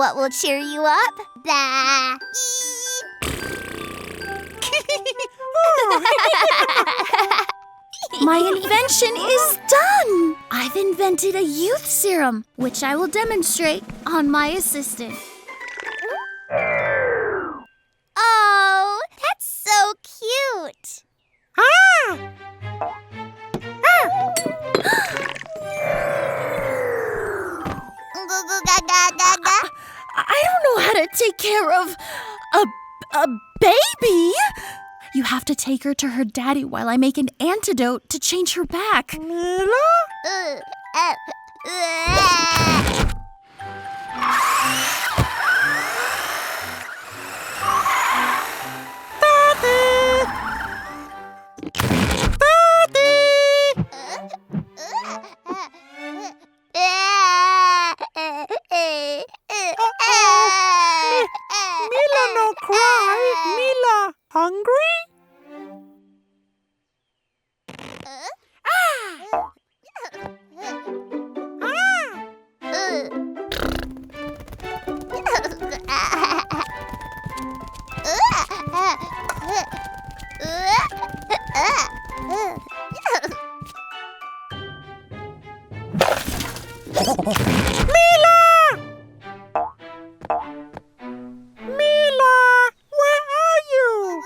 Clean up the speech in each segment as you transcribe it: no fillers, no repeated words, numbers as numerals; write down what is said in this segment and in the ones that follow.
what will cheer you up? Blah. My invention is done! I've invented a youth serum, which I will demonstrate on my assistant. Oh, that's so cute. I don't know how to take care of a baby. You have to take her to her daddy while I make an antidote to change her back. Mila? Mila, no cry. Mila, hungry? Mila! Mila, where are you?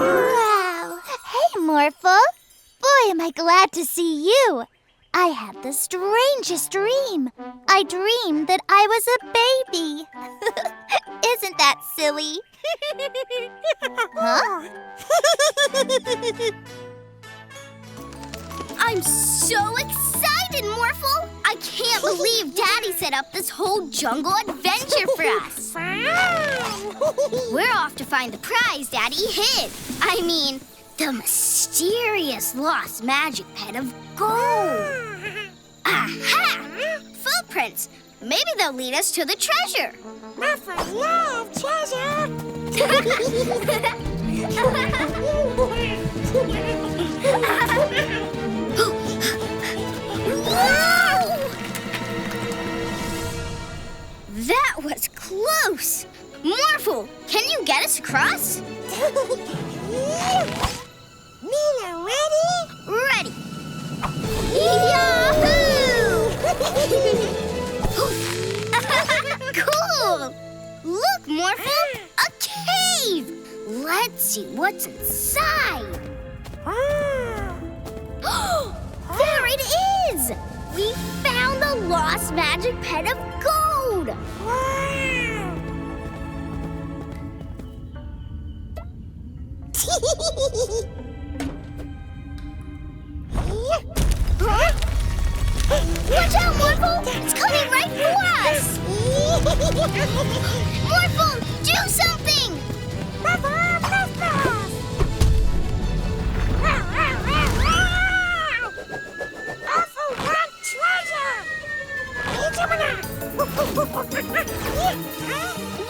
Wow. Hey, Morphle. Boy, am I glad to see you. I had the strangest dream. I dreamed that I was a baby. Isn't that silly? Huh? I'm so excited, Morphle! I can't believe Daddy set up this whole jungle adventure for us. We're off to find the prize Daddy hid. I mean, the mysterious lost magic pet of gold. Aha! Footprints. Maybe they'll lead us to the treasure. Morphle love treasure. Wow! That was close. Morphle, can you get us across? Mila, ready? Ready. Yahoo! Cool! Look, Morphle, a cave! Let's see what's inside. There it is! We found the lost magic pet of gold! Huh? Watch out, Morphle! It's coming right for us! Morphle, do something!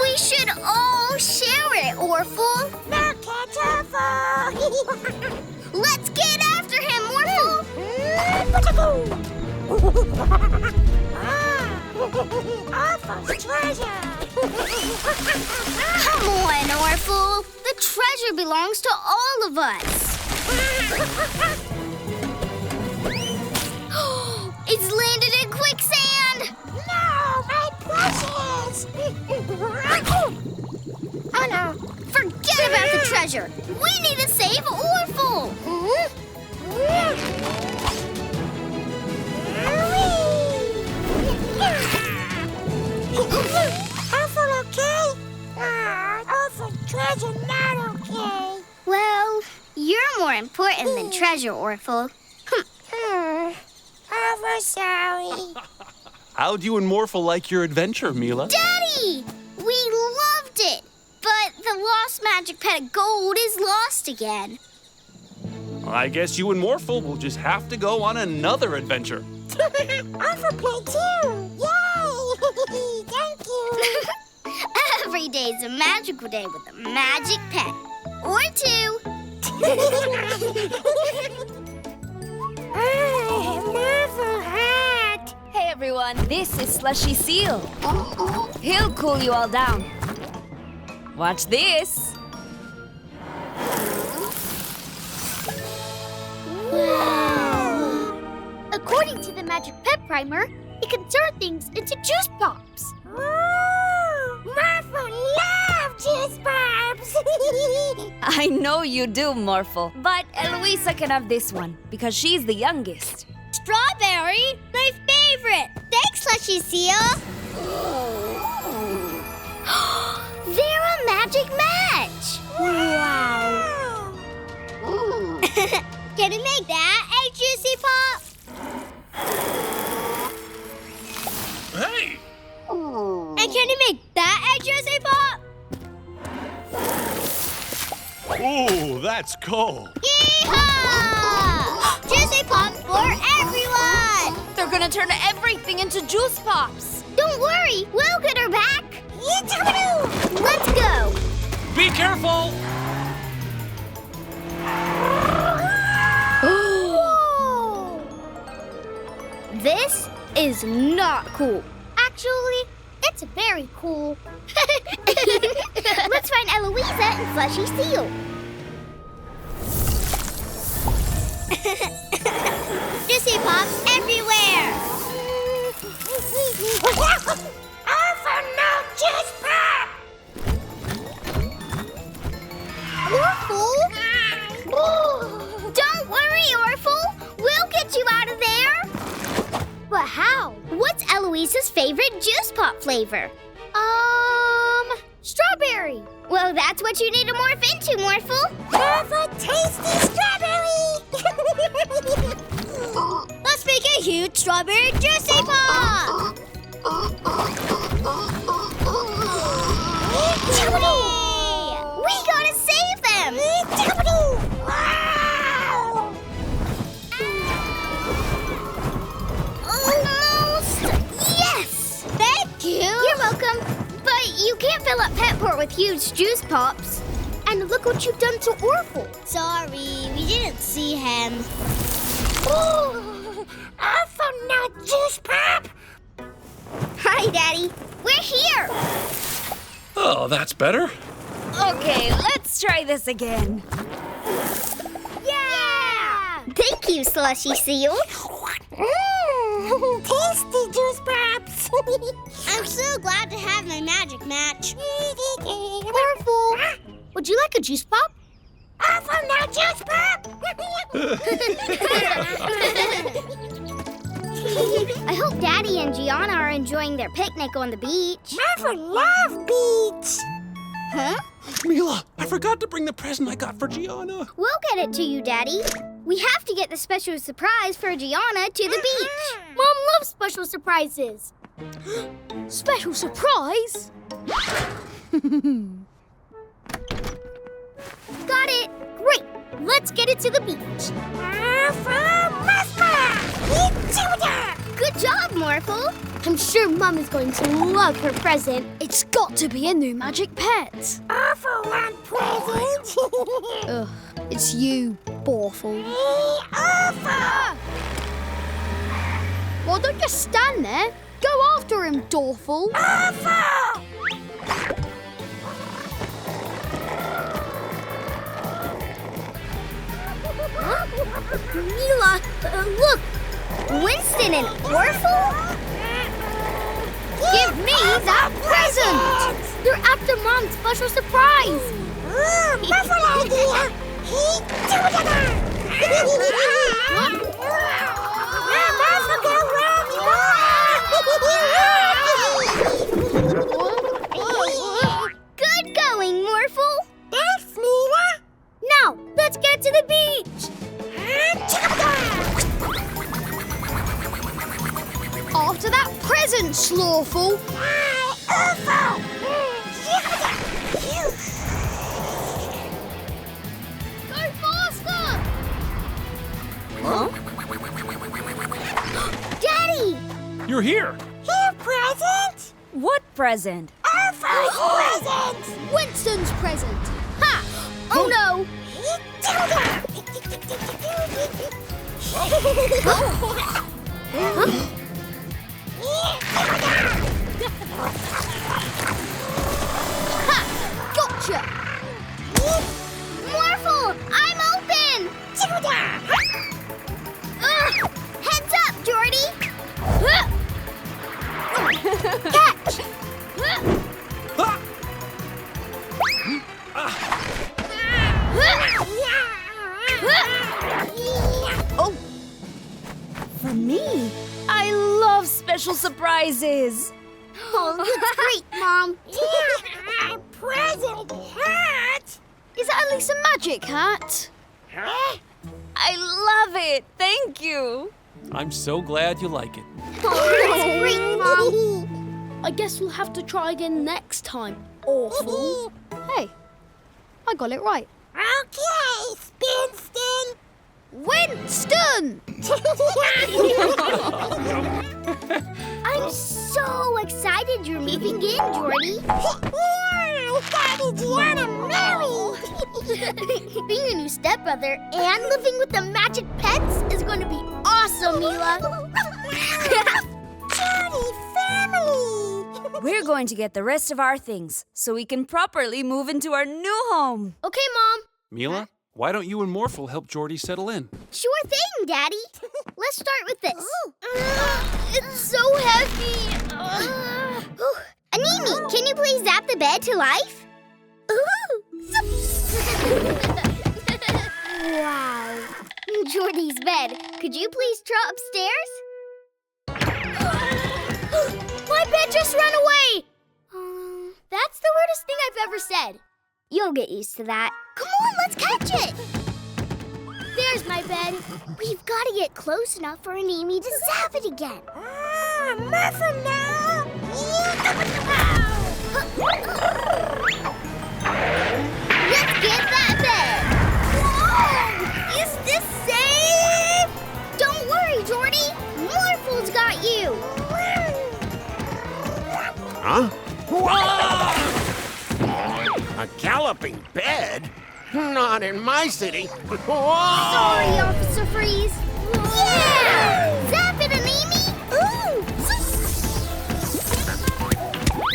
We should all share it, Morphle. Let's get after him, Morphle. Treasure! Come on, Morphle. The treasure belongs to all of us. It's landed in quicksand. No, my precious! Oh no! Forget about the treasure. We need to save Orphle. Orphle okay? Orphle treasure not okay. Well, you're more important than treasure, Orphle. Orphle sorry. How'd you and Morphle like your adventure, Mila? Daddy! We loved it! But the lost magic pet of gold is lost again. I guess you and Morphle will just have to go on another adventure. Orphle play too. Yay! Thank you. Every day's a magical day with a magic pet. Or two. Morphle hat. Hey everyone, this is Slushy Seal. He'll cool you all down. Watch this. According to the Magic Pet Primer, it can turn things into juice pops. Morphle loves juice pops. I know you do, Morphle. But Eloisa can have this one because she's the youngest. Strawberry, my favorite. Thanks, Slushy Seal. They're a magic match. Wow. Can you make that a juicy pop? Hey! And can you make that a juicy pop? Oh, that's cool. Yeehaw! Juicy pops for everyone! They're gonna turn everything into juice pops. Don't worry, we'll get her back. Let's go. Be careful! This is not cool. Actually, it's very cool. Let's find Eloisa and Slushy Seal. Juicy pops everywhere. Orphle no juice pop. Orphle? Don't worry, Orphle. We'll get you out of there. But how? What's Eloisa's favorite juice pop flavor? Strawberry. Well, that's what you need to morph into, Morphle. Orphle tasty strawberry. Let's make a huge strawberry juicy pop. We gotta save them. Wow. Almost. Yes. Thank you. You're welcome. But you can't fill up Petport with huge juice pops. And look what you've done to Orphle. Sorry, we didn't see him. Orphle no juice pop. Hi, Daddy. We're here. Oh, that's better. Okay, let's try this again. Yeah! Thank you, Slushy Seal. Tasty juice pops. I'm so glad to have my magic match. Orphle, would you like a juice pop? Orphle no juice pop. I hope Daddy and Gianna are enjoying their picnic on the beach. Morphle love beach. Huh? Mila, I forgot to bring the present I got for Gianna. We'll get it to you, Daddy. We have to get the special surprise for Gianna to the beach. Mom loves special surprises. Special surprise? Got it. Great. Let's get it to the beach. Good job, Morphle. I'm sure Mom is going to love her present. It's got to be a new magic pet. Orphle want presents. Ugh, it's you, Morphle. Orphle. Well, don't just stand there. Go after him, Dorfle. Orphle. Mila, look. Winston and Orphle? Give me that present! They're after Mom's special surprise. Morphle idea! Morphle go run! Good going, Morphle. Thanks, Mila! Now, let's get to the beach. After that present, Slawful. Go faster! Huh? Daddy! You're here. Here, present! What present? Urfo's present! Winston's present. Ha! Oh no! Ha! Gotcha! Morphle, I'm open! Heads up, Jordie! Catch! Oh! For me? I love special surprises. Oh, that's great, Mom. Present hat! Is that at least a magic hat? I love it. Thank you. I'm so glad you like it. Oh, that's great, Mom. I guess we'll have to try again next time. Awful. Hey, I got it right. Okay, Spinston! Winston! I'm so excited you're moving in, Jordie. Daddy Gianna married! Being a new stepbrother and living with the magic pets is going to be awesome, Mila. Jordie family! We're going to get the rest of our things so we can properly move into our new home. Okay, Mom. Mila, why don't you and Morphle help Jordie settle in? Sure thing, Daddy. Let's start with this. It's so heavy. Animi, can you please zap the bed to life? Wow. Jordie's bed. Could you please trot upstairs? My bed just ran away! That's the weirdest thing I've ever said. You'll get used to that. Come on, let's catch it! There's my bed. We've got to get close enough for Animi to zap it again. Morphle now! Let's get that bed! Whoa! Is this safe? Don't worry, Jordie. Morphle's got you. Huh? A galloping bed? Not in my city. Whoa! Sorry, Officer Freeze. Yeah! Zap it, Animi! Ooh!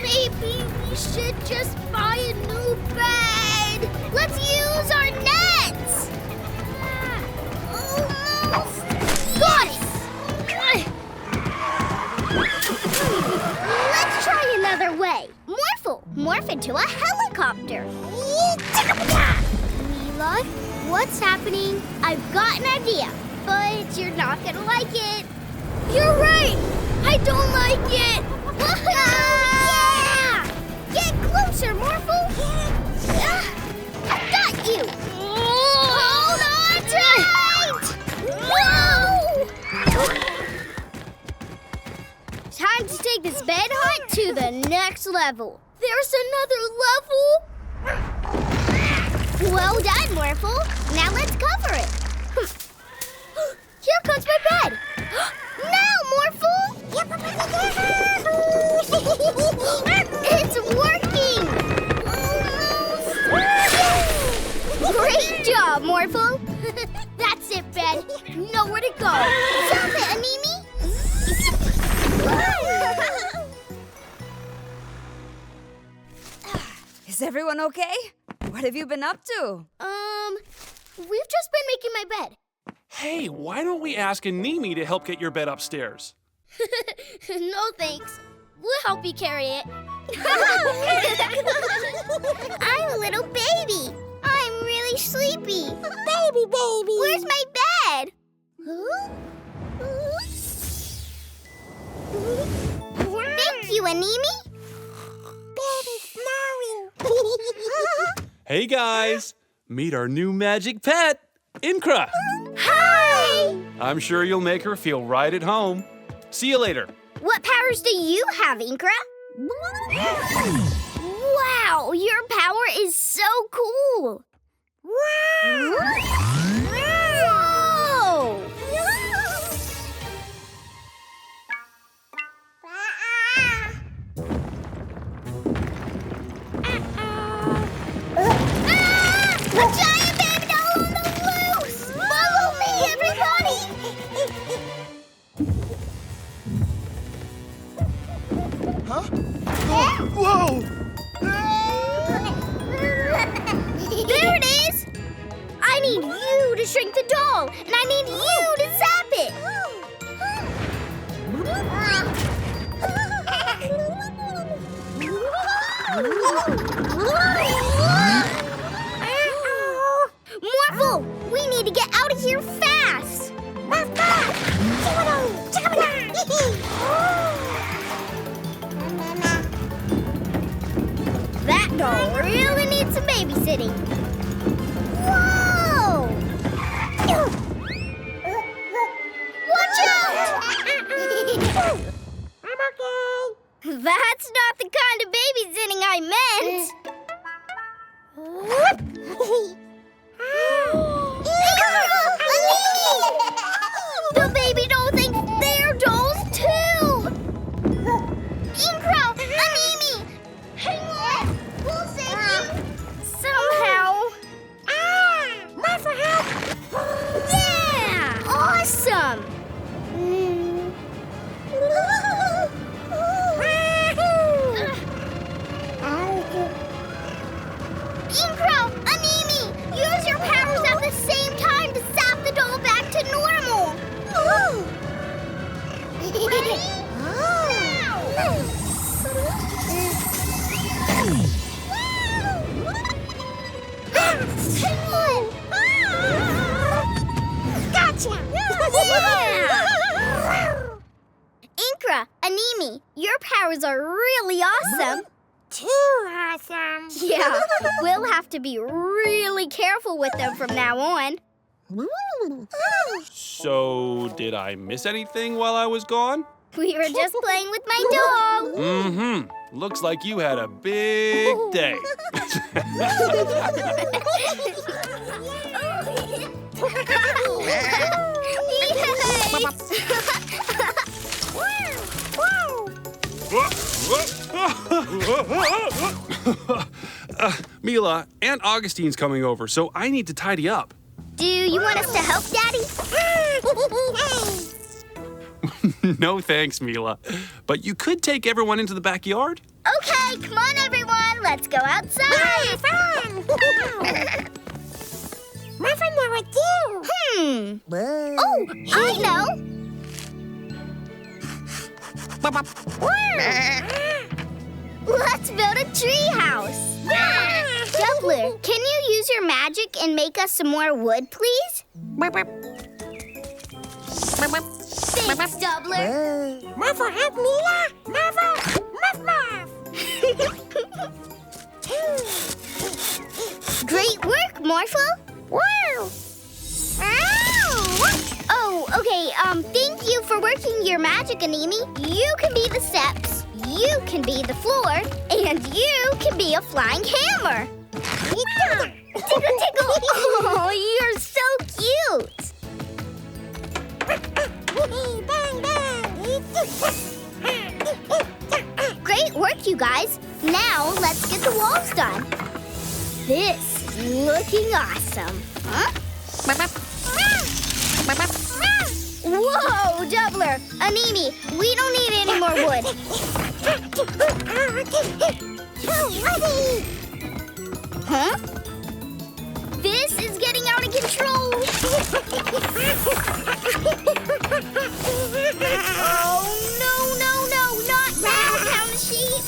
Maybe we should just buy a new bed. Let's use our nets. Almost. Got it! Let's try another way. Morphle, morph into a helicopter. Mila, what's happening? I've got an idea, but you're not gonna like it. You're right! I don't like it! Yeah! Get closer, Morphle! Got you! Hold on tight! Whoa! Time to take this bed hunt to the next level. There's another level? Well done, Morphle. Now let's cover it. Here comes my bed. Now, Morphle! It's working! Almost! Great job, Morphle. That's it, bed. Nowhere to go. Stop it, Animi. Is everyone okay? What have you been up to? We've just been making my bed. Hey, why don't we ask Animi to help get your bed upstairs? No thanks. We'll help you carry it. I'm a little baby. I'm really sleepy. Baby. Where's my bed? Thank you, Animi. Baby snoring. Hey guys, meet our new magic pet, Inkra. Hi! I'm sure you'll make her feel right at home. See you later. What powers do you have, Inkra? Wow, your power is so cool. Whoa! A giant baby doll on the loose! Follow me, everybody! Whoa! There it is! I need you to shrink the doll, and I need you to zap it! Morphle, we need to get out of here fast! That doll really needs some babysitting. Whoa! Watch out! I'm okay. That's not the kind of babysitting I meant. The baby doll thinks they're dolls too. Inkra, Animi, hang on. We'll save you somehow. Morphle help. Yeah, awesome. Inkra, Animi, use your powers at the same time to zap the doll back to normal. Ready? Gotcha. Inkra, Animi, your powers are really awesome. Too awesome. Yeah, we'll have to be really careful with them from now on. So, did I miss anything while I was gone? We were just playing with my doll. Mm-hmm. Looks like you had a big day. Mila, Aunt Augustine's coming over, so I need to tidy up. Do you want us to help, Daddy? No thanks, Mila. But you could take everyone into the backyard. Okay, come on, everyone. Let's go outside. Morphle know what to do. Oh, I know. Let's build a tree house. Doubler, can you use your magic and make us some more wood, please? Thanks, Doubler. Morphle help Mila. Morphle. Great work, Morphle. Wow. Oh, okay, thank you for working your magic, Animi. You can be the steps, you can be the floor, and you can be a flying hammer. Tickle, tickle. Oh, you're so cute. Bang, bang. Great work, you guys. Now, let's get the walls done. This is looking awesome. Huh? Whoa, Doubler! Animi, we don't need any more wood. Huh? This is getting out of control. Oh, no, not now, Count the sheep.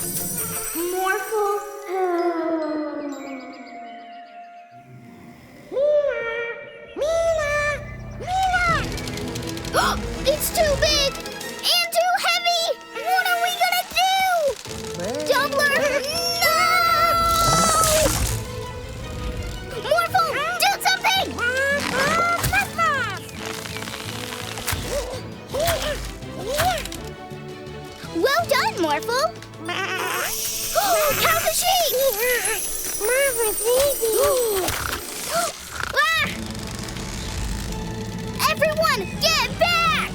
sheep! Mila The Baby. Ah! Everyone, get back!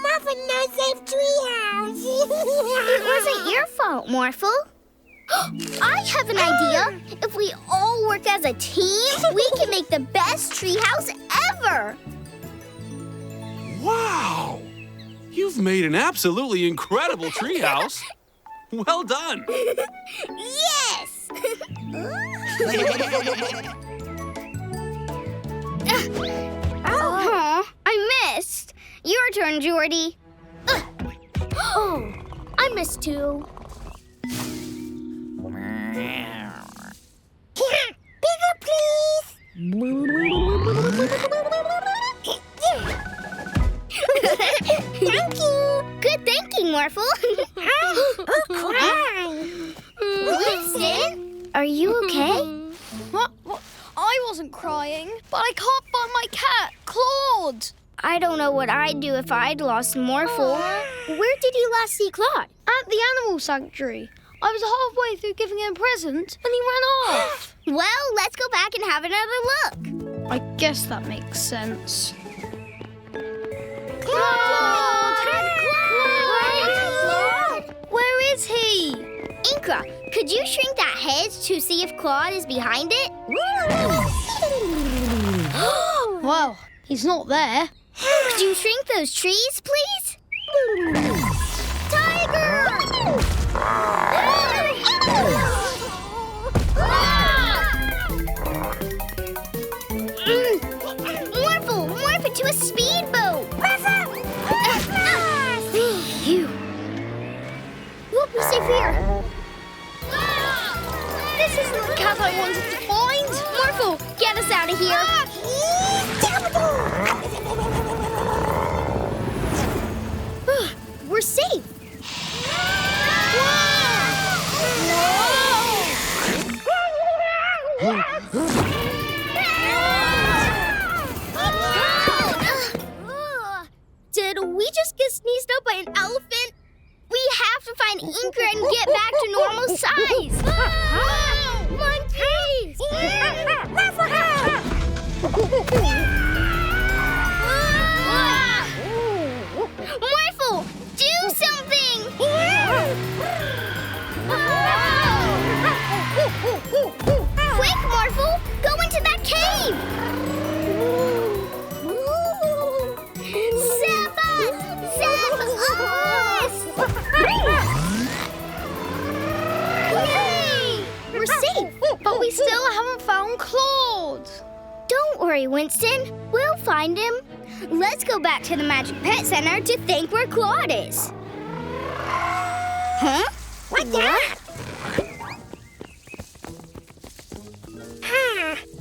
Morphle no safe treehouse. It wasn't your fault, Morphle. I have an idea. If we all work as a team, we can make the best treehouse ever. Wow! You've made an absolutely incredible treehouse. Well done. Yes! Oh, I missed. Your turn, Jordie. Oh, I missed too. Bigger, please. Thank you. Good thinking, Morphle. Cry. Winston, are you okay? What? I wasn't crying, but I can't find my cat, Claude. I don't know what I'd do if I'd lost Morphle. Where did you last see Claude? At the animal sanctuary. I was halfway through giving him a present, and he ran off. Well, let's go back and have another look. I guess that makes sense. Claude! Where is he? Inkra, could you shrink that hedge to see if Claude is behind it? Well, he's not there. Could you shrink those trees, please? Tiger! Morphle, morph into a speedboat! Phew. We'll be safe here. This isn't the cat I wanted to find. Morphle, get us out of here. We're safe. Did we just get sneezed up by an elephant? We have to find Inkra and get back to normal size. Monkeys! Morphle, do something! Quick, Morphle, go into that cave! Save us! Save us! Yay! We're safe, But we still haven't found Claude. Don't worry, Winston. We'll find him. Let's go back to the Magic Pet Center to think where Claude is. Huh? What's that?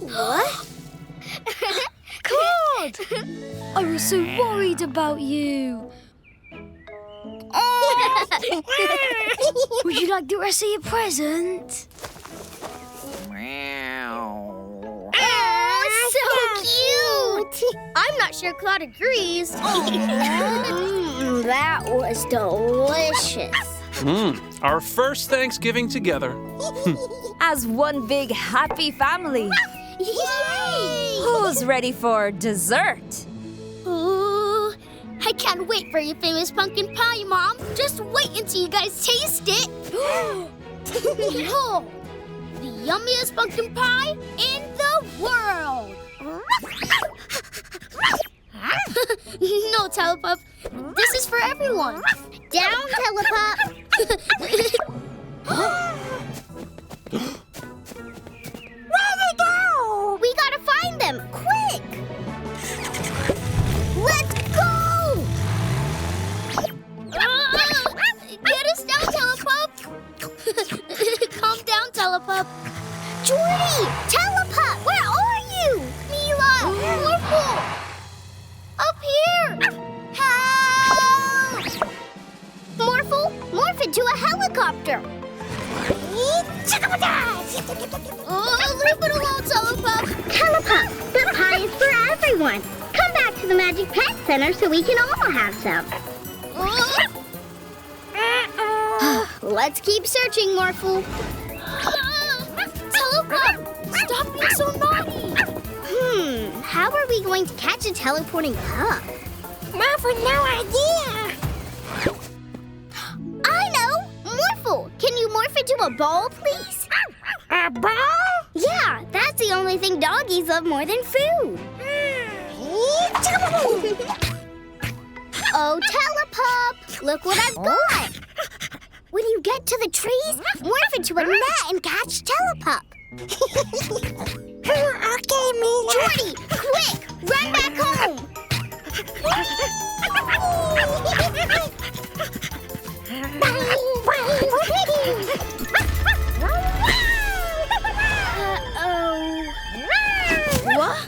What? Claude! I was so worried about you. Would you like the rest of your present? So cute! I'm not sure Claude agrees. That was delicious. Our first Thanksgiving together. As one big happy family. Yay! Who's ready for dessert? Ooh, I can't wait for your famous pumpkin pie, Mom. Just wait until you guys taste it. Oh, the yummiest pumpkin pie in the world. No, Telepup. This is for everyone. Down, Telepup. Where they go? We gotta find them, quick! Let's go! Get us down, Telepup! Calm down, Telepup. Jordie! Telepup! Where are you? Mila! Morphle! Up here! Help! Morphle, morph into a helicopter! one. Come back to the Magic Pet Center so we can all have some. Let's keep searching, Morphle. Teleport! Stop being so naughty! How are we going to catch a teleporting pup? Morphle, no idea. I know! Morphle! Can you morph into a ball, please? A ball? Yeah, that's the only thing doggies love more than food. Oh, Telepup! Look what I've got! When you get to the trees, morph into a net and catch Telepup. Okay, Mila. Jordie, quick! Run back home! What?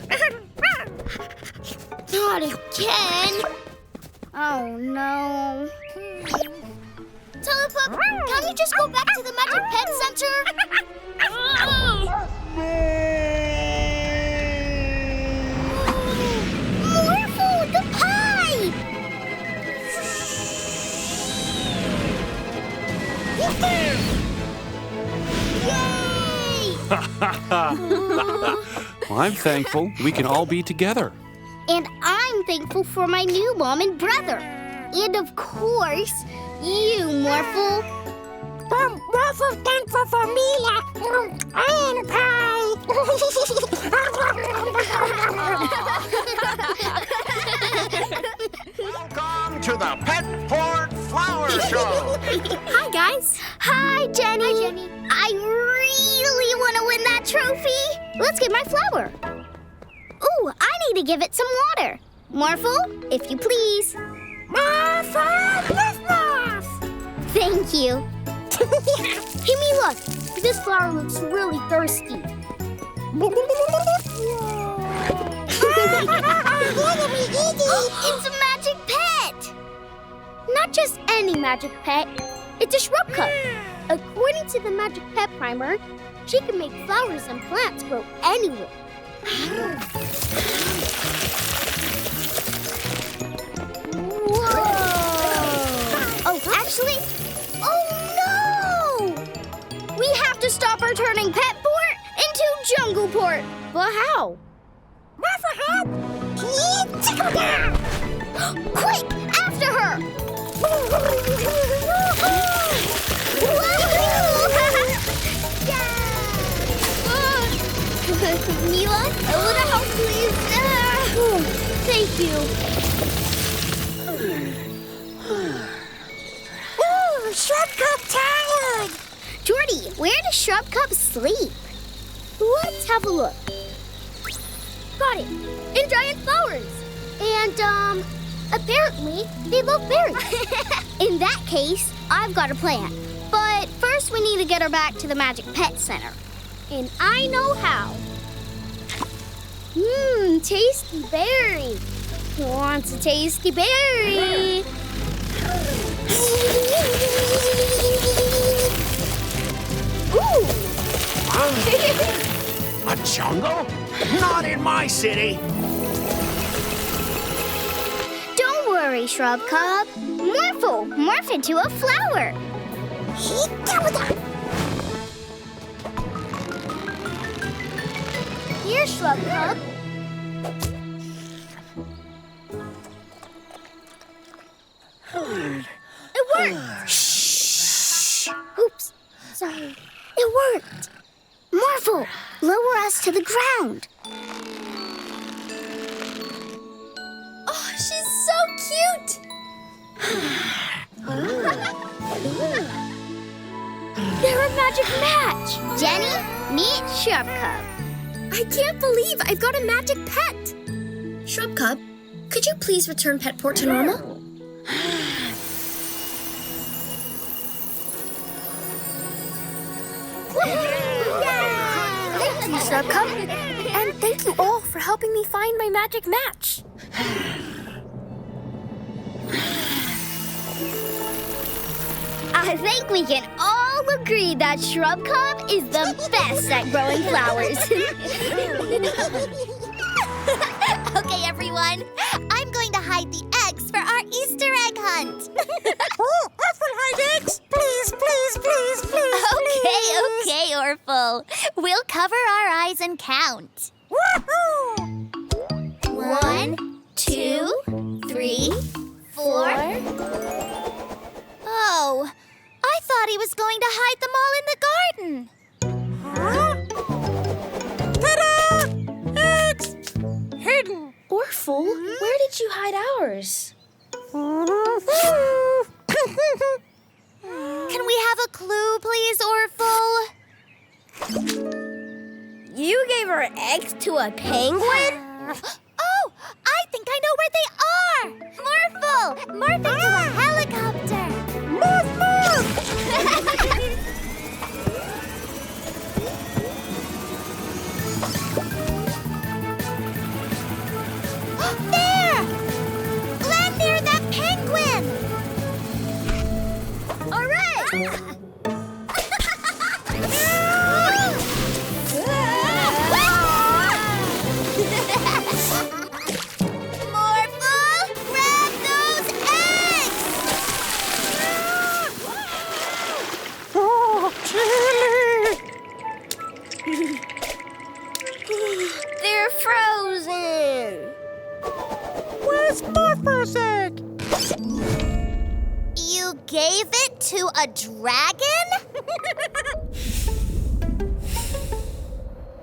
Not again! Oh no. Telepup, can we just go back to the Magic Pet Center? Morphle, the pie! Well, I'm thankful we can all be together. And I'm thankful for my new mom and brother. And of course, you, Morphle. Morphle thankful for Mila and pie. Welcome to the Petport Flower Show. Hi, guys. Hi, Jenny. Hi, Jenny. I really want to win that trophy. Let's get my flower. Ooh, I need to give it some water. Morphle, if you please. Thank you. Hey, Mila. This flower looks really thirsty. It's a magic pet. Not just any magic pet. It's a shrub cup. According to the Magic Pet Primer, she can make flowers and plants grow anywhere. Whoa! Oh, actually, oh no! We have to stop her turning Petport into Jungleport. But how? Quick, after her! Mila, a little help, please. Thank you. Ooh, Shrub Cup tired. Jordie, where does Shrub Cup sleep? Let's have a look. Got it. In giant flowers. And, apparently, they love berries. In that case, I've got a plan. But first we need to get her back to the Magic Pet Center. And I know how. Tasty berry. Who wants a tasty berry? Ooh! A jungle? Not in my city. Don't worry, Shrub Cup. Morphle, morph into a flower. Here, Shrub Cup. It worked! Shh! Oops, sorry. It worked. Morphle, lower us to the ground. Oh, she's so cute! They're a magic match! Jenny, meet Shrub Cup. I can't believe I've got a magic pet! Shrub Cup, could you please return Petport to normal? Thank you, Shrub Cup. And thank you all for helping me find my magic match. I think we can all agree that Shrub Cup is the best at growing flowers. Okay, everyone. everyone. I'm going to hide the eggs for our Easter egg hunt. Morphle hide eggs. Please, please, please, please. Okay, Orphle. We'll cover our eyes and count. Woohoo! 1, 2, 3, 4. Oh, I thought he was going to hide them all in the garden. Huh? Ta-da! Eggs! Hidden. Orphle, where did you hide ours? Can we have a clue, please, Orphle? You gave our eggs to a penguin? Oh, I think I know where they are! Morphle! Morph into a helicopter! Morph, morph! There! Land near that penguin! All right. Morphle, grab those eggs! Oh, chilly! They're frozen. Where's Morphle's egg? You gave it to a dragon?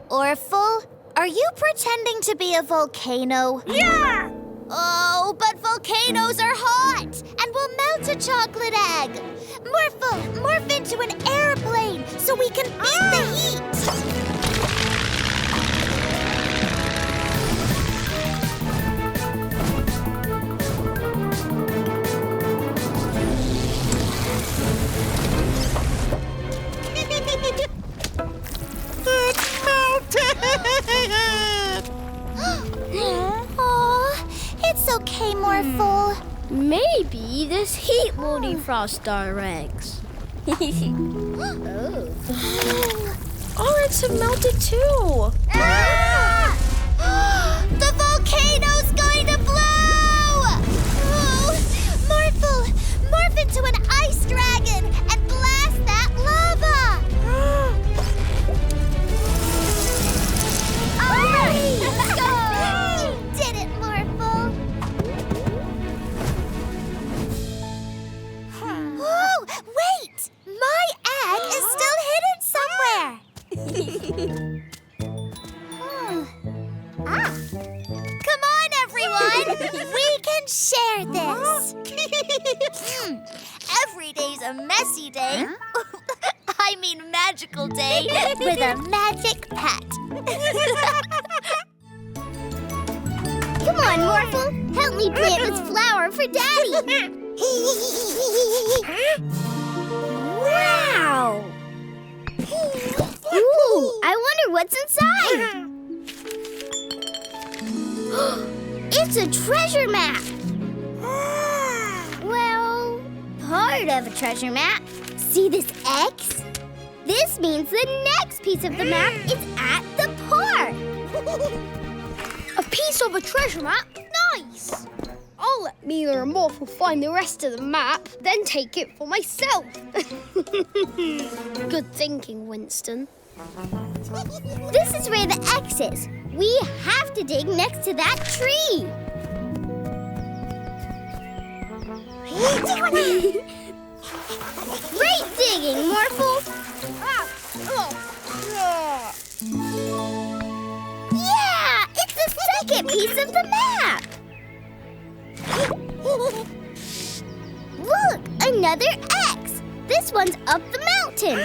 Orphle, are you pretending to be a volcano? Yeah! Oh, but volcanoes are hot and will melt a chocolate egg. Morphle, morph into an airplane so we can beat the heat. It's melted! Aw, it's okay, Morphle. Maybe this heat will defrost our eggs. Our eggs have melted too. Ah! The volcano's going to blow! Oh, Morphle, morph into an ice dragon and blast that lava! All right, let's go! You did it, Morphle! Oh, wait! My egg is still hidden somewhere! Come on, everyone! We can share this! Every day's a messy day. I mean magical day with a magic pet. Come on, Morphle. Help me plant this flower for Daddy. Wow! Ooh, I wonder what's inside. It's a treasure map. Well, part of a treasure map. See this X? This means the next piece of the map is at the park. A piece of a treasure map? Nice! I'll let Mila and Morphle find the rest of the map, then take it for myself. Good thinking, Winston. This is where the X is. We have to dig next to that tree. Great digging, Morphle. Yeah, it's the second piece of the map. Look, another X. This one's up the mountain.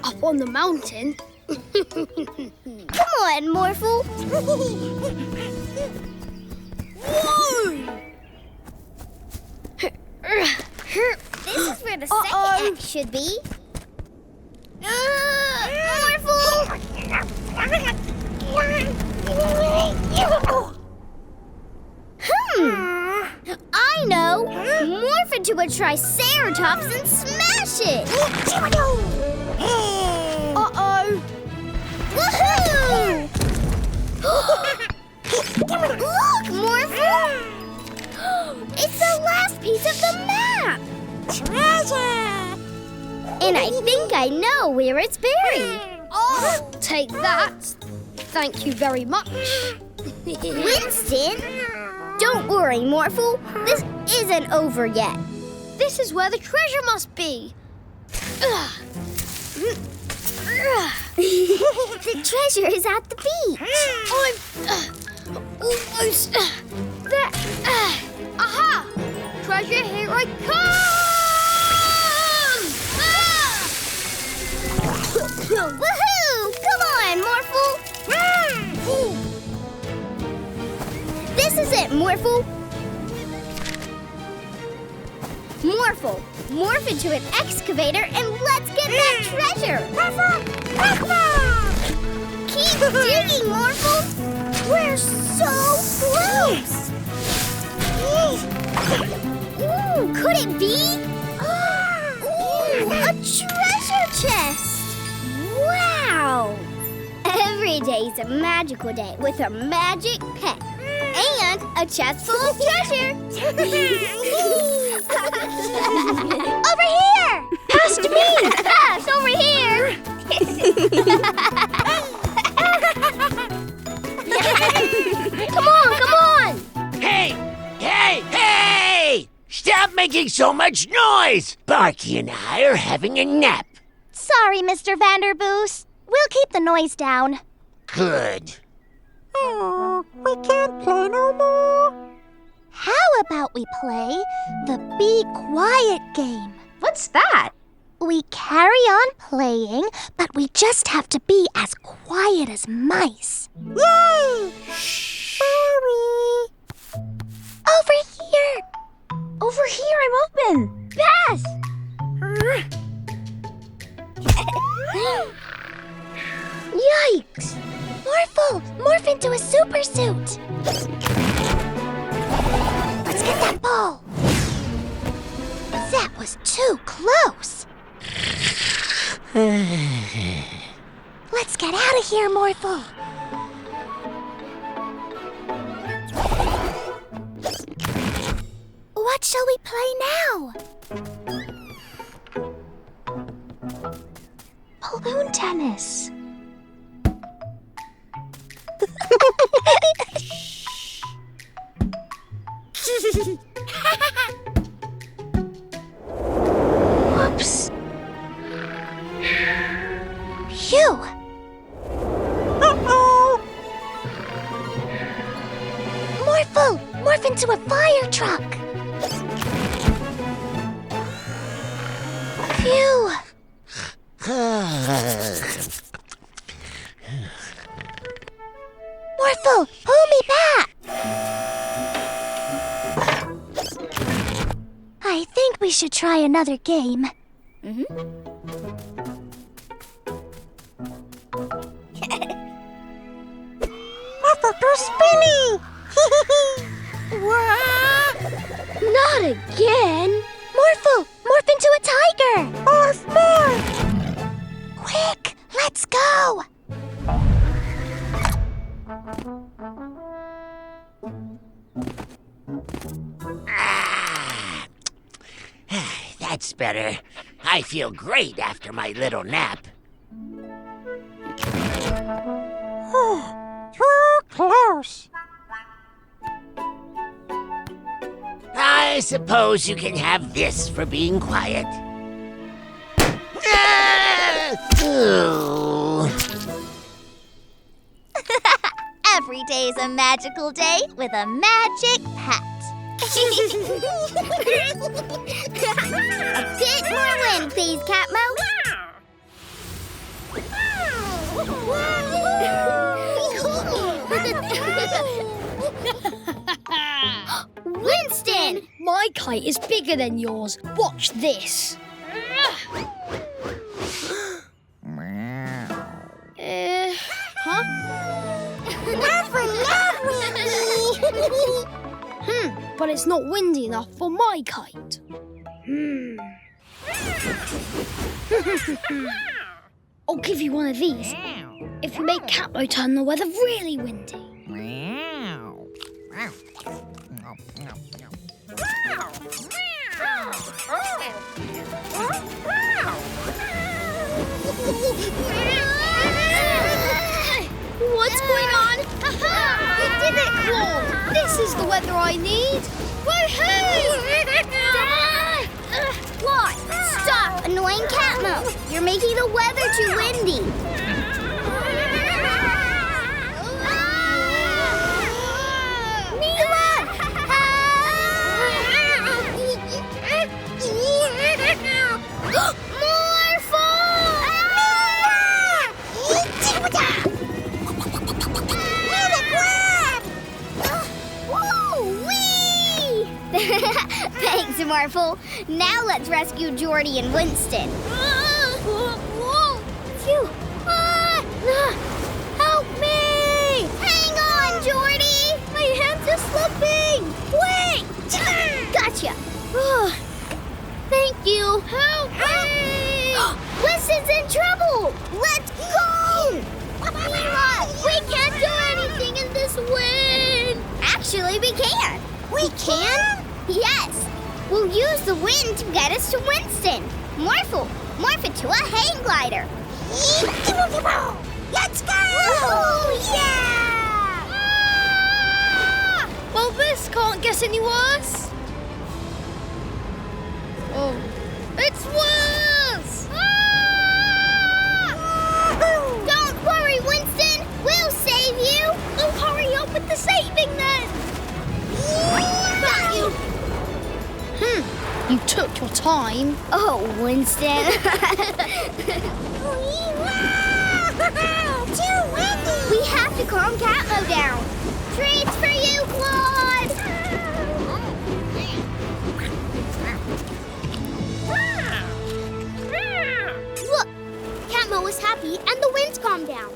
Up on the mountain? Come on, Morphle. Whoa! This is where the second X should be. Morphle! I know! Morph into a triceratops and smash it! Uh-oh! Woohoo! Look, Morphle! Treasure! And I think I know where it's buried. Oh, take that. Thank you very much. Winston! Don't worry, Morphle. This isn't over yet. This is where the treasure must be. The treasure is at the beach. I'm almost there. Aha! Treasure, here I come! Woohoo! Come on, Morphle. This is it, Morphle. Morphle, morph into an excavator and let's get that treasure. Keep digging, Morphle. We're so close. Ooh, could it be? Ooh, a treasure chest. Wow. Every day's a magical day with a magic pet. And a chest full of treasure. Over here! Pass to me! Pass over here! Come on! Hey! Stop making so much noise! Barky and I are having a nap. Sorry, Mr. Vanderboos. We'll keep the noise down. Good. Oh, we can't play no more. How about we play the Be Quiet game? What's that? We carry on playing, but we just have to be as quiet as mice. Yay! Sorry. Over here! Over here, I'm open. Pass! Yikes! Morphle, morph into a super suit! Let's get that ball! That was too close! Let's get out of here, Morphle! What shall we play now? Balloon tennis. Whoops. Phew. Uh-oh. Morphle, morph into a fire truck. Phew. Morphle, pull me back. I think we should try another game. Dr. Spinny! Not again. Morphle, morph into a tiger. Morph! Quick, let's go. That's better. I feel great after my little nap. Too close. I suppose you can have this for being quiet. Ooh. Every day's a magical day with a magic pet. A bit more wind, please, Catmo. Winston! My kite is bigger than yours. Watch this. Huh? But it's not windy enough for my kite. I'll give you one of these if you make Catmo turn the weather really windy. You did it, Claude! This is the weather I need! Woohoo! Claude, stop annoying Catmo. You're making the weather too windy. Thanks, Morphle. Now let's rescue Jordie and Winston. Phew. Help me! Hang on, Jordie! My hands are slipping! Wait! Gotcha! Thank you! Help me! Winston's in trouble! Let's go! Mila, we can't do anything in this wind! Actually, we can! We can? Yes! We'll use the wind to get us to Winston. Morphle, morph it to a hang glider. Let's go! Woohoo! Yeah! Ah! Well, this can't get any worse. Oh, it's worse! Ah! Don't worry, Winston. We'll save you. Oh, hurry up with the saving then. Got you. You took your time. Oh, Winston. Too windy. We have to calm Catmo down. Treats for you, Claude. Look, Catmo was happy and the winds calmed down.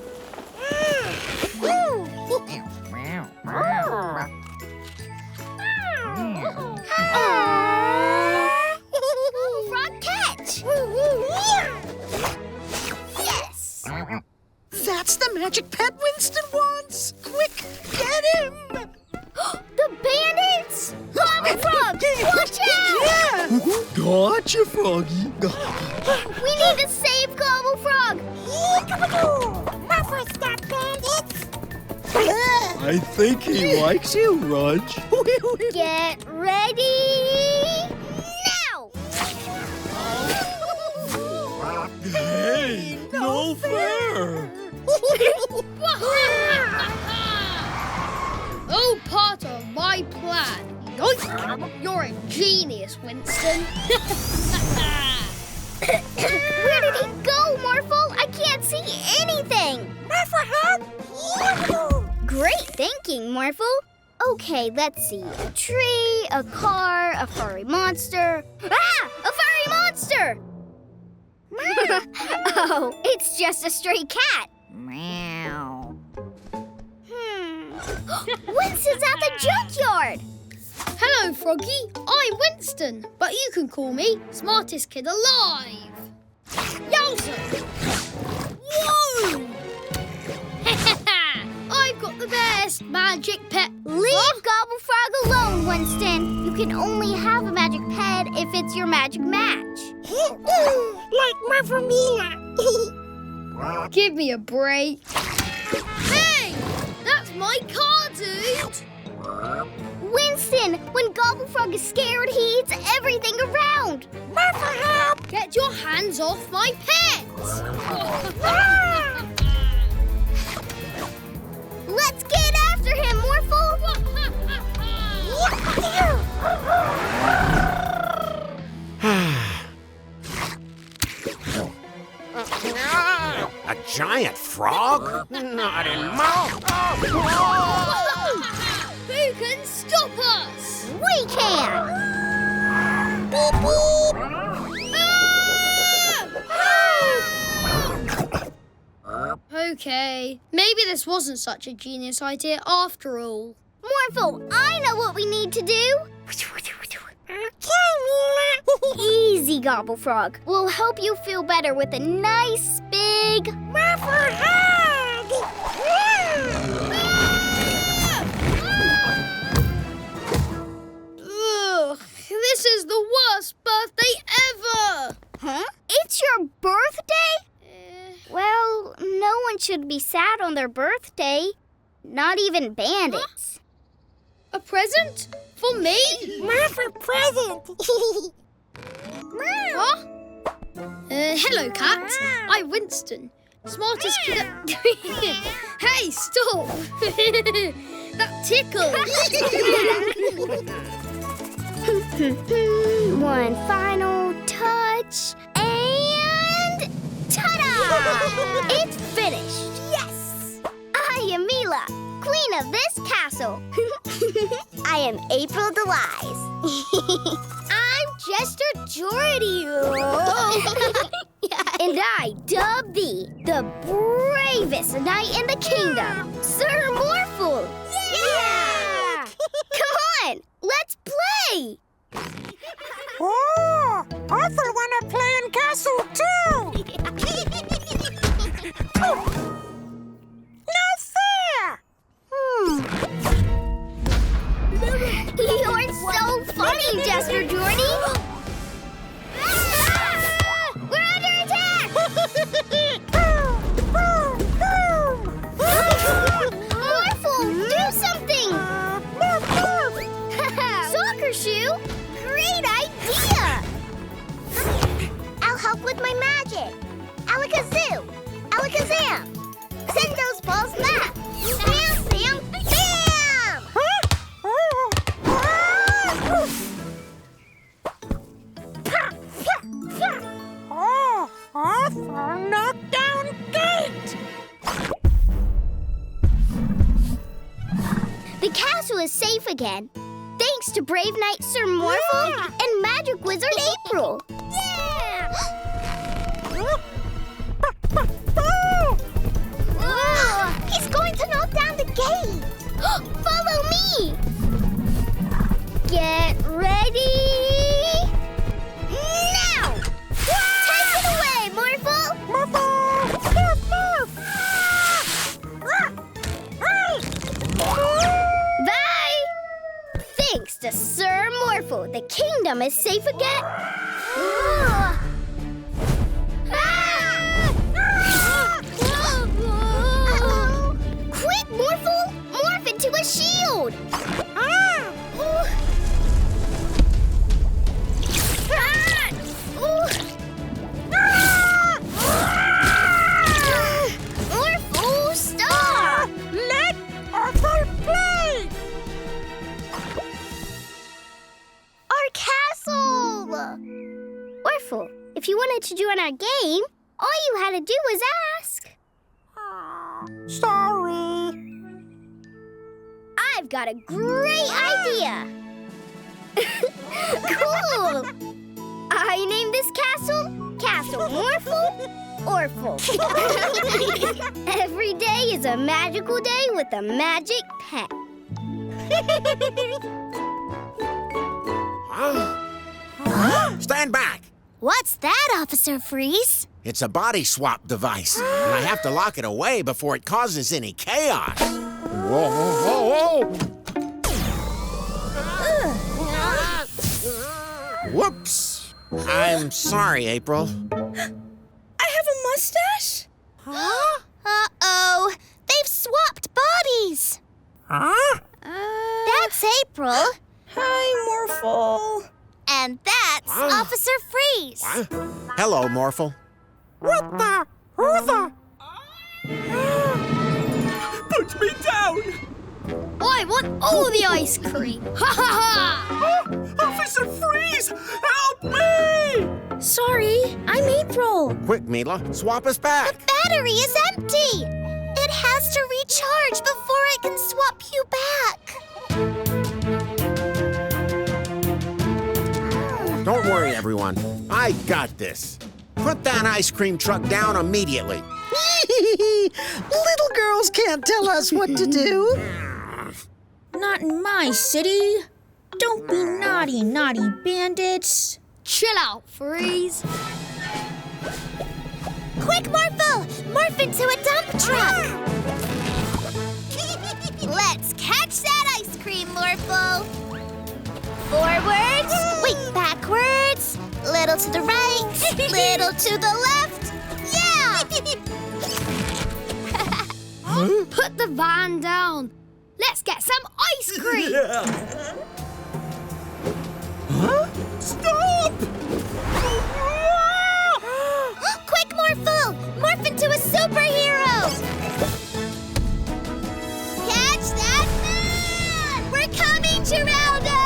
Frog catch! Yes! That's the magic pet Winston wants! Quick, get him! The bandits! Gobble Frog! Watch out! Yeah! Gotcha, Froggy. We need to save Gobble Frog! Morphle, stop bandits! I think he likes you, Rudge. Get ready now! Hey, no fair. Oh, part of my plan. Yoink! You're a genius, Winston. Where did he go, Morphle? I can't see anything! Morphle, help! Great thinking, Morphle. Okay, let's see. A tree, a car, a furry monster. Ah! A furry monster! Oh, it's just a stray cat. Meow. Winston's at the junkyard. Hello, Froggy. I'm Winston, but you can call me smartest kid alive. Yowza! Whoa! I've got the best magic pet. Leave Gobble Frog alone, Winston. You can only have a magic pet if it's your magic match. Like Morphle Mila. Give me a break. Hey! That's my car, dude! Winston, when Gobble Frog is scared, he eats everything around. Morphle, help! Get your hands off my pet! Let's get after him, Morphle! A giant frog? Not in my... Who can stop us? We can! Beep, beep. Okay, maybe this wasn't such a genius idea after all. Morphle, I know what we need to do. Okay, Mila. Easy, Gobble Frog. We'll help you feel better with a nice big Morphle hug. Ugh, this is the worst birthday ever! Huh? It's your birthday? Well, no one should be sad on their birthday. Not even bandits. A present? For me? Morphle present. Huh? Hello, cat. I'm Winston. Smartest kid. Hey, stop! That tickles. One final touch, and ta-da! It's finished. Yes! I am Mila, queen of this castle. I am April Delize. I'm Jester Jordie. And I dub thee the bravest knight in the kingdom, Sir Morphle. Yeah! Come on, let's play. Oh, Morphle wanna play in castle too. No fair. You're so funny, Jester Jordie. We're under attack! Morphle, do something! Soccer shoe? Great idea! I'll help with my magic. Alakazoo! Alakazam! Send those balls back! Bam, bam, bam! Oh, Morphle knocked down gate. The castle is safe again, thanks to brave knight Sir Morphle and magic wizard April. Whoa! He's going to knock down the gate. Follow me. Get ready. Now! Take it away, Morphle. Bye! Thanks to Sir Morphle, the kingdom is safe again. Quick, Morphle! Morph into a shield! Morphle, stop! Let Morphle play. Our castle! Morphle, if you wanted to join our game, all you had to do was ask. Sorry. I've got a great idea! Cool! I named this castle Castle Morphle Orphle. Every day is a magical day with a magic pet. Stand back. What's that, Officer Freeze? It's a body swap device, and I have to lock it away before it causes any chaos. Whoa, whoa, whoa, whoa! Whoops. I'm sorry, April. I have a mustache? Uh-oh. They've swapped bodies. That's April. Hi, Morphle. And that's Officer Freeze. Hello, Morphle. What the? Who the? Put me down! I want all the ice cream. Ha ha ha! Officer Freeze! Help me! Sorry, I'm April. Quick, Mila, swap us back. Battery is empty. It has to recharge before it can swap you back. Don't worry, everyone. I got this. Put that ice cream truck down immediately. Little girls can't tell us what to do. Not in my city. Don't be naughty, naughty bandits. Chill out, Freeze. Quick, Morphle! Morph into a dump truck! Let's catch that ice cream, Morphle! Forwards, wait, backwards, little to the right, little to the left. Yeah! Put the van down. Let's get some ice cream. Stop! Quick, Morphle! Morph into a superhero! Catch that man! We're coming, Geraldo!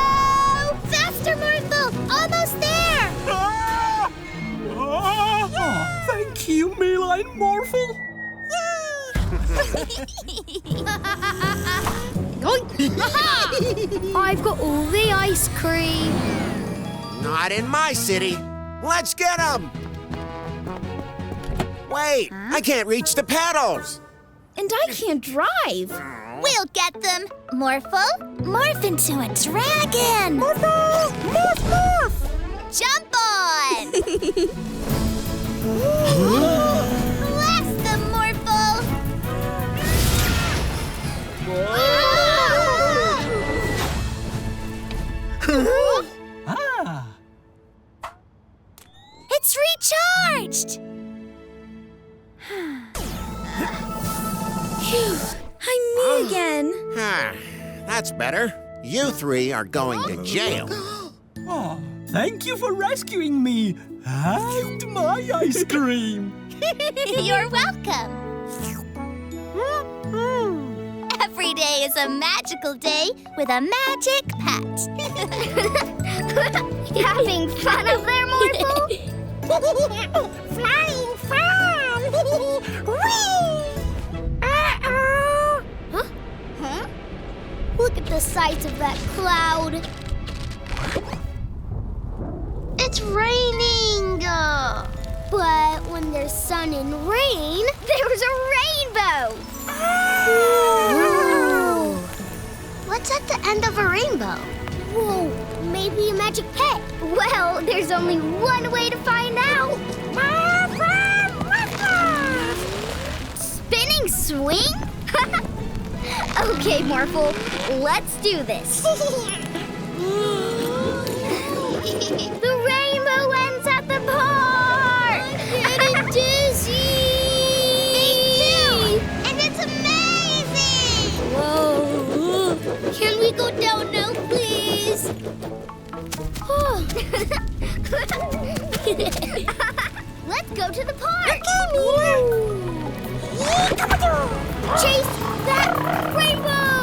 Faster, Morphle! Almost there! Thank you, Mila and Morphle. I've got all the ice cream. Not in my city. Let's get them. Wait, I can't reach the pedals. And I can't drive. We'll get them! Morphle, morph into a dragon! Morphle! Morph, morph! Jump on! Blast them, Morphle! It's recharged! I'm me again. That's better. You three are going to jail. Oh, thank you for rescuing me and my ice cream. You're welcome. Every day is a magical day with a magic pet. Having fun up there, Morphle? Flying fun! Huh? Look at the size of that cloud. It's raining. But when there's sun and rain, there's a rainbow. What's at the end of a rainbow? Whoa, maybe a magic pet. Well, there's only one way to find out. Spinning swing? Okay, Morphle, let's do this. The rainbow ends at the park! I'm getting dizzy! Me too! And it's amazing! Whoa! Can we go down now, please? Let's go to the park! Okay, Mila! Chase that rainbow!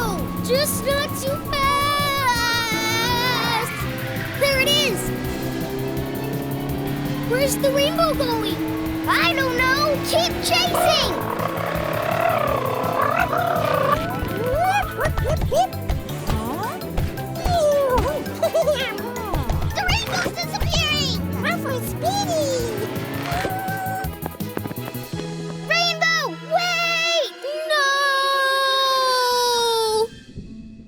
Just not too fast! There it is! Where's the rainbow going? I don't know! Keep chasing! The rainbow's disappearing! Morphle's speeding! Rainbow, wait! No!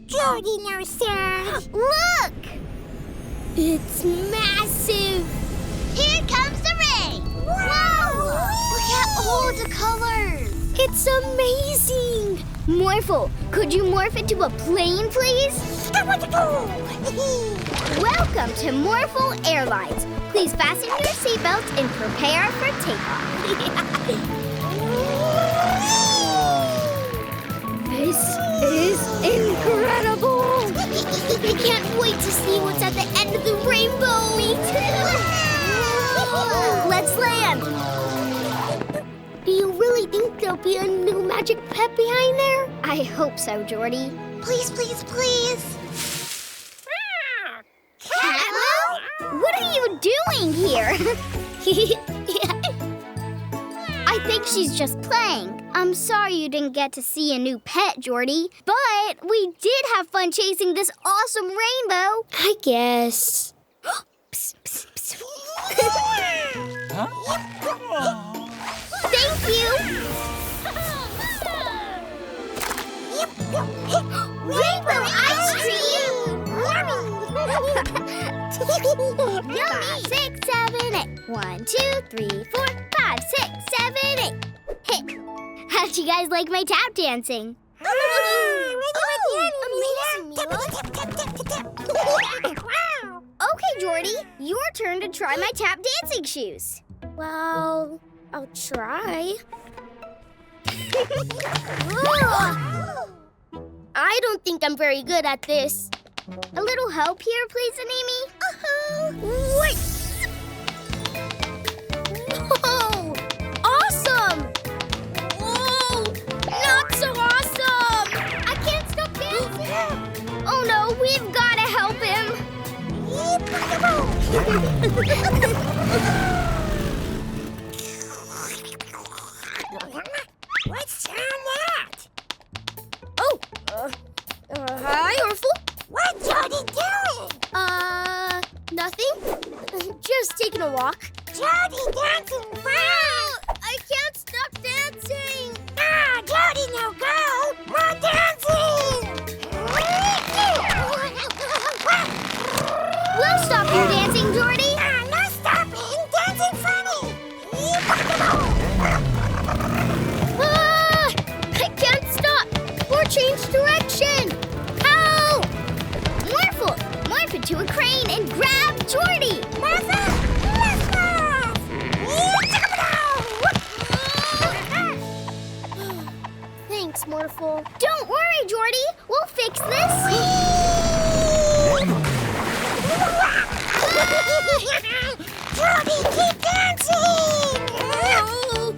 Jordie, no sir! Look! It's massive! Here comes the rain! Wow! Look at all the colors! It's amazing! Morphle, could you morph into a plane, please? Welcome to Morphle Airlines. Please fasten your seatbelts and prepare for takeoff. This is incredible! I can't wait to see what's at the end of the rainbow! Me too! Let's land! Do you really think there'll be a new magic pet behind there? I hope so, Jordie. Please, please, please! Catmo? What are you doing here? I think she's just playing. I'm sorry you didn't get to see a new pet, Jordie. But we did have fun chasing this awesome rainbow. I guess. Psst, psst, psst. Thank you. Rainbow ice cream! Yummy! 6, 7, 8. 1, 2, 3, 4, 5, 6, 7, 8. Hey, how'd you guys like my tap dancing? Okay, Jordie, your turn to try my tap dancing shoes. Well, I'll try. I don't think I'm very good at this. A little help here, please, Animi? Wait! Whoa! Awesome! Whoa! Not so awesome! I can't stop dancing! Oh no, we've got to help him! What's on that? Oh! Hi, Morphle? What's Jordie doing? Nothing. Just taking a walk. Jordie dancing fast! I can't stop dancing! Ah, Jordie, no go! More dancing! We'll stop your dancing, Jordie! No stopping! Dancing funny! I can't stop! Or change direction! Help! Morphle! Morph into a crane and grab Jordie! Morphle! Thanks, Morphle. Don't worry, Jordie. We'll fix this. Jordie, keep dancing! Oh,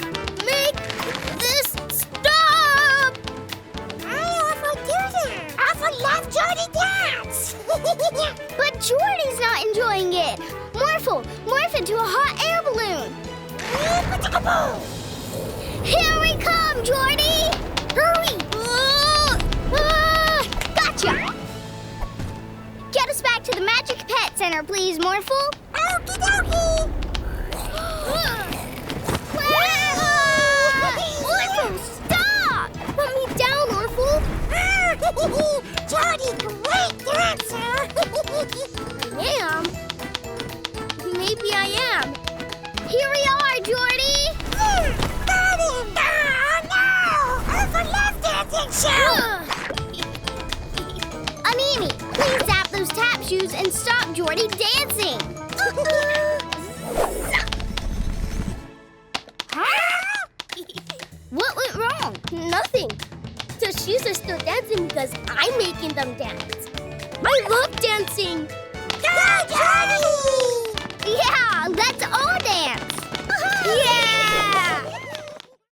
make this stop! I often do that. I often love Jordie dance. But Jordie's not enjoying it. Morphle, morph into a hot air balloon. Here we come, Jordie! Hurry! Gotcha! Get us back to the Magic Pet Center, please, Morphle. Okie dokie! Morphle, stop! Put me down, Morphle. Jordie, great dancer! I am? Maybe I am. Here we are, Jordie! Got him! Oh, no! Over left dancing show! Animi, please zap those tap shoes and stop Jordie dancing. What went wrong? Nothing. The shoes are still dancing because I'm making them dance. I love dancing. Go, Jordie! Yeah, let's all dance. Yeah!